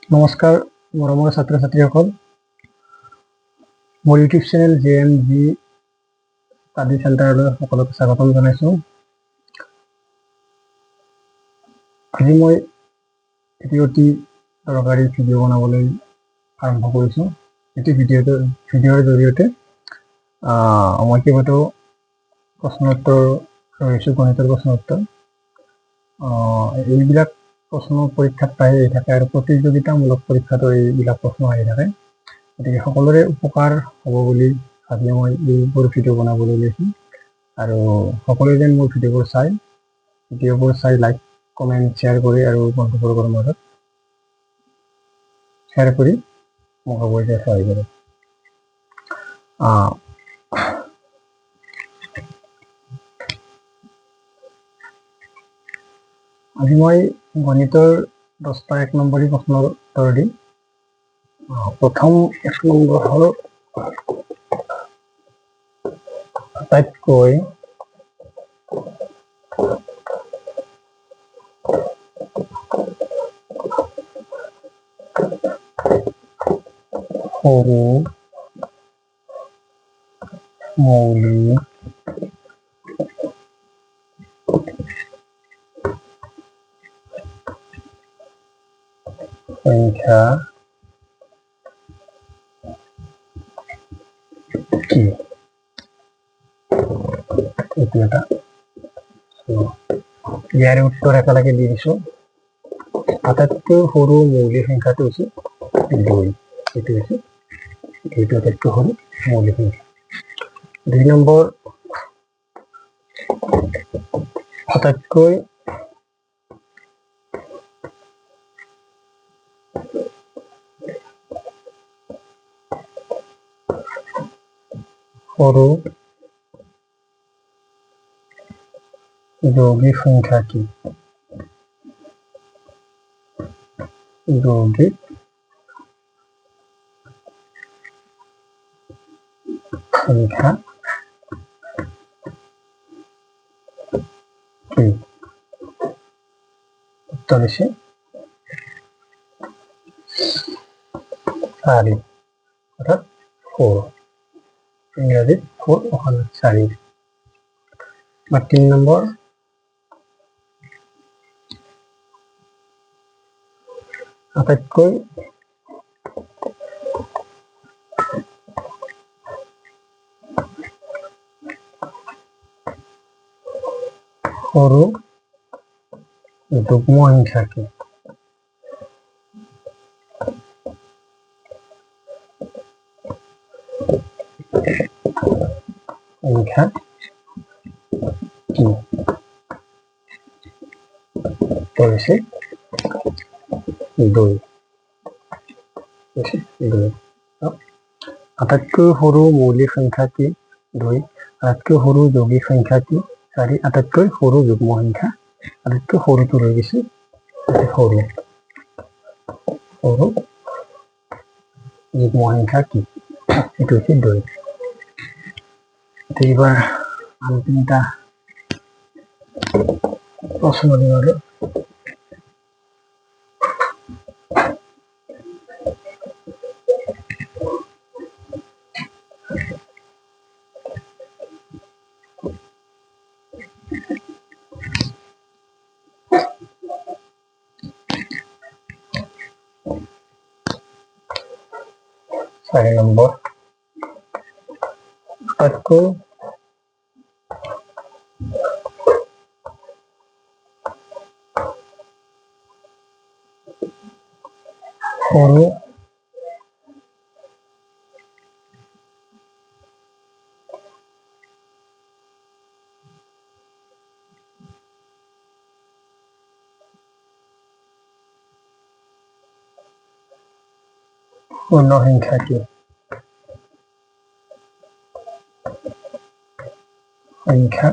নমস্কাৰ মৰমৰ ছাত্ৰ ছাত্ৰীসকল, মোৰ ইউটিউব চেনেল JMG ষ্টাডি চেণ্টাৰলৈ সকলোকে স্বাগতম জনাইছোঁ। আজি মই এটি অতি দৰকাৰী ভিডিঅ' বনাবলৈ আৰম্ভ কৰিছোঁ। এটি ভিডিঅ'ৰ জৰিয়তে মই কেইবাটাও প্ৰশ্ন উত্তৰ লৈছোঁ, গণিতৰ প্ৰশ্ন উত্তৰ। এইবিলাক প্ৰশ্ন পৰীক্ষাত প্ৰায়ে আহি থাকে আৰু প্ৰতিযোগিতামূলক পৰীক্ষাতো এইবিলাক প্ৰশ্ন আহি থাকে। গতিকে সকলোৰে উপকাৰ হ'ব বুলি ভাবি মই এইবোৰ ভিডিঅ' বনাবলৈ লৈছোঁ আৰু সকলোৱে যেন মোৰ ভিডিঅ'বোৰ চাই লাইক কমেণ্ট শ্বেয়াৰ কৰি আৰু বন্ধুবৰ্গৰ মাজত শ্বেয়াৰ কৰি মোক অৱশ্যে সহায় কৰে। আজি মই গণিতৰ 10টা 1 নম্বৰী প্ৰশ্নৰ উত্তৰ দিম। প্ৰথম 1 নম্বৰ হ'ল আটাইতকৈ সৰু মৌলিক সংখ্যা কি? এইটো এটা ইয়াৰে উত্তৰ একেলগে দি দিছোঁ। আটাইতকৈ সৰু মৌলিক সংখ্যাটো হৈছে 2। এইটো হৈছে আটাইতকৈ সৰু মৌলিক সংখ্যা। 2 নম্বৰ আটাইতকৈ সৰু যৌগিক সংখ্যা কি? যৌগিক সংখ্যা কি? উত্তৰ হৈছে 4, অৰ্থাৎ 4, ইংৰাজীত 4 অসমীয়াত 4। 3 নম্বৰ আটাইতকৈ সৰু যুগ্ম সংখ্যা কি? সংখ্যা কি? উত্তৰ হৈছে 2। আটাইতকৈ সৰু মৌলিক সংখ্যা কি? 2। আটাইতকৈ সৰু যৌগিক সংখ্যা কি? 4। আটাইতকৈ সৰু যুগ্ম সংখ্যা, আটাইতকৈ সৰুটো হৈ গৈছে সৰু যুগ্ম সংখ্যা কি? এইটো হৈছে 2। এইবাৰ আন 3টা প্ৰশ্ন দিম আৰু। চাৰি নম্বৰ আটাইতকৈ সৰু পূৰ্ণ সংখ্যা কি? সংখ্যা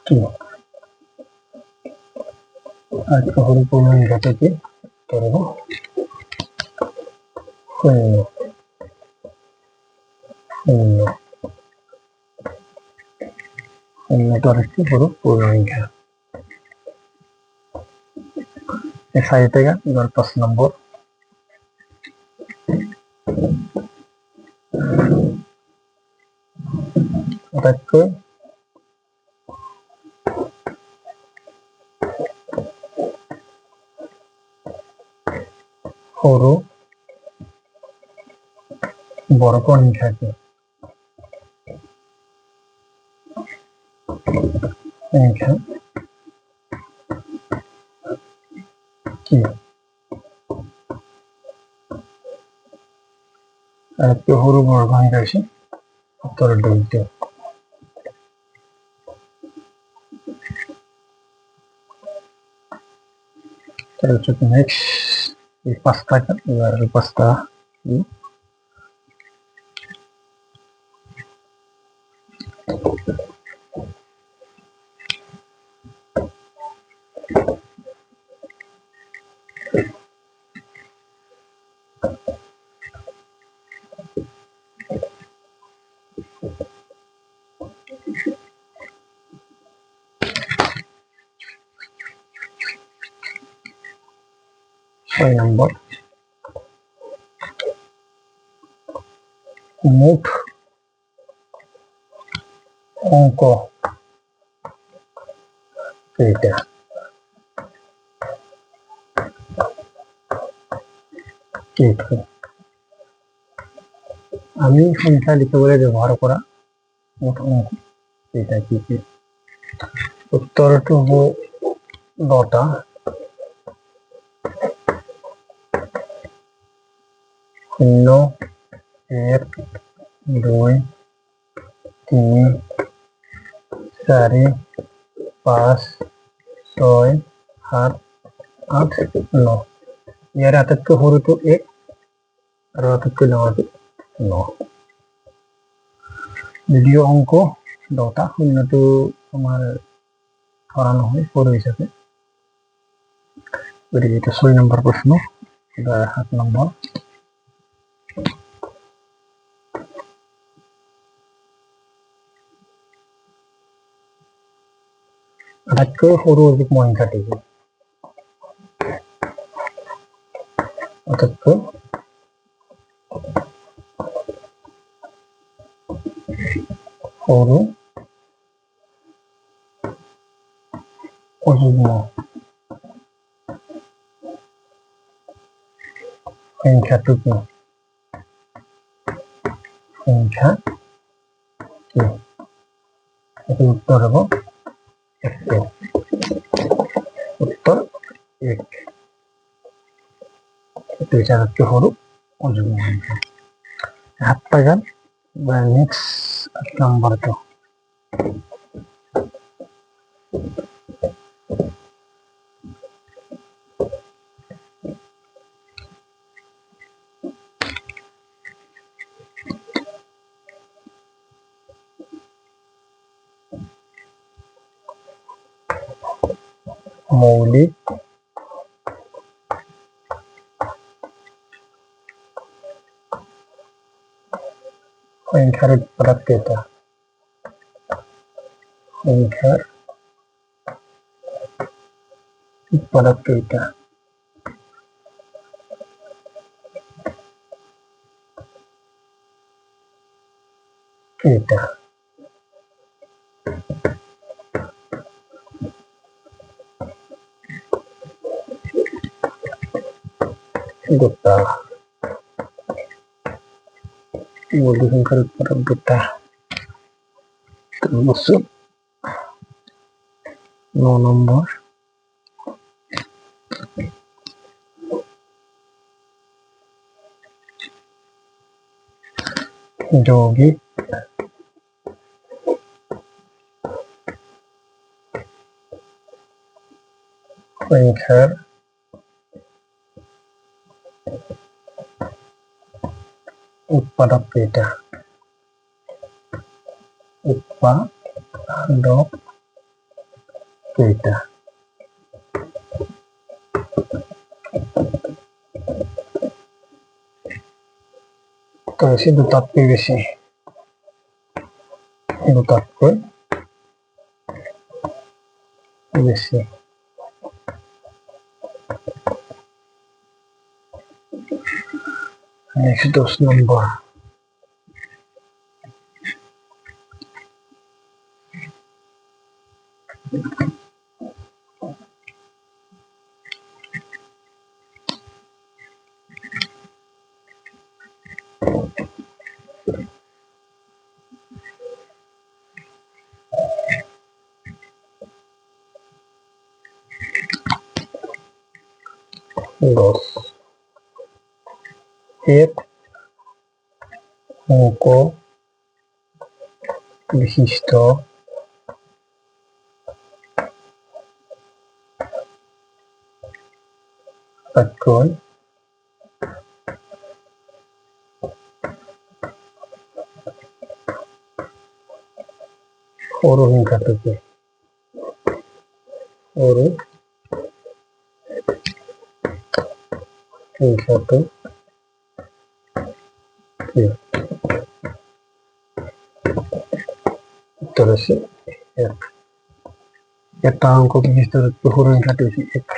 কি? আটাইতকৈ সৰু পূৰ্ণ সংখ্যাটো কি? উত্তৰ হ'ব 0। শূন্যটো আটাইতকৈ সৰু পূৰ্ণ সংখ্যা। 4 থেকে এবাৰ 5 নম্বৰ আটাইতকৈ সৰু বৰ্গ সংখ্যাটো কি? আটাইতকৈ সৰু বৰ্গ সংখ্যা হৈছে 17 তাৰপিছত নেক্সট এই 5টা এবাৰ 5টা 6 নম্বৰ মোট অঙ্ক এইটা আমি সংখ্যা লিখিবলৈ ব্যৱহাৰ কৰা মোট অঙ্ক এইটা কি কি? উত্তৰটো হ'ব 10টা 0 1 2 3 4 5 6 7 8 9 ইয়াৰ আটাইতকৈ সৰুটো 1 আৰু আটাইতকৈ ডাঙৰটো 9 যদিও অঙ্ক 10টা শূন্যটো আমাৰ ধৰা নহয় সৰু হিচাপে গতিকে এটা 6 নম্বৰ প্ৰশ্ন বা 7 নম্বৰ আটাইতকৈ সৰু যুগ্ম সংখ্যাটি কি? আটাইতকৈ সৰু অযুগ্ম সংখ্যাটো কি? সংখ্যা কি? এটির উত্তর হলো 1 উত্তর 1 এটি হচ্ছে আরেকটি সরু অযুগ্ম সংখ্যা 7 টাকা বা নেক্সট 8 নম্বর তো মৌলিক সংখ্যার উৎপাদক কেইটা? সংখ্যার উৎপাদক কেইটা? কেইটা? দুটা মৌলিক সংখ্যার উৎপাদক দুটা বছর 9 নম্বর যৌগিক সংখ্যার উৎপাদক কেইটা? উৎপাদক কেইটা? তো বেশি দুটাতকৈ বেশি দুটাতকৈ বেশি Next 10 নম্বর। দশ এর অঙ্ক বিশিষ্ট বাক্যই সৌর সংখ্যা থেকে উত্তর আছে এক। একটা অঙ্ক বিশিষ্ট সৌর সংখ্যাটি হচ্ছে এক।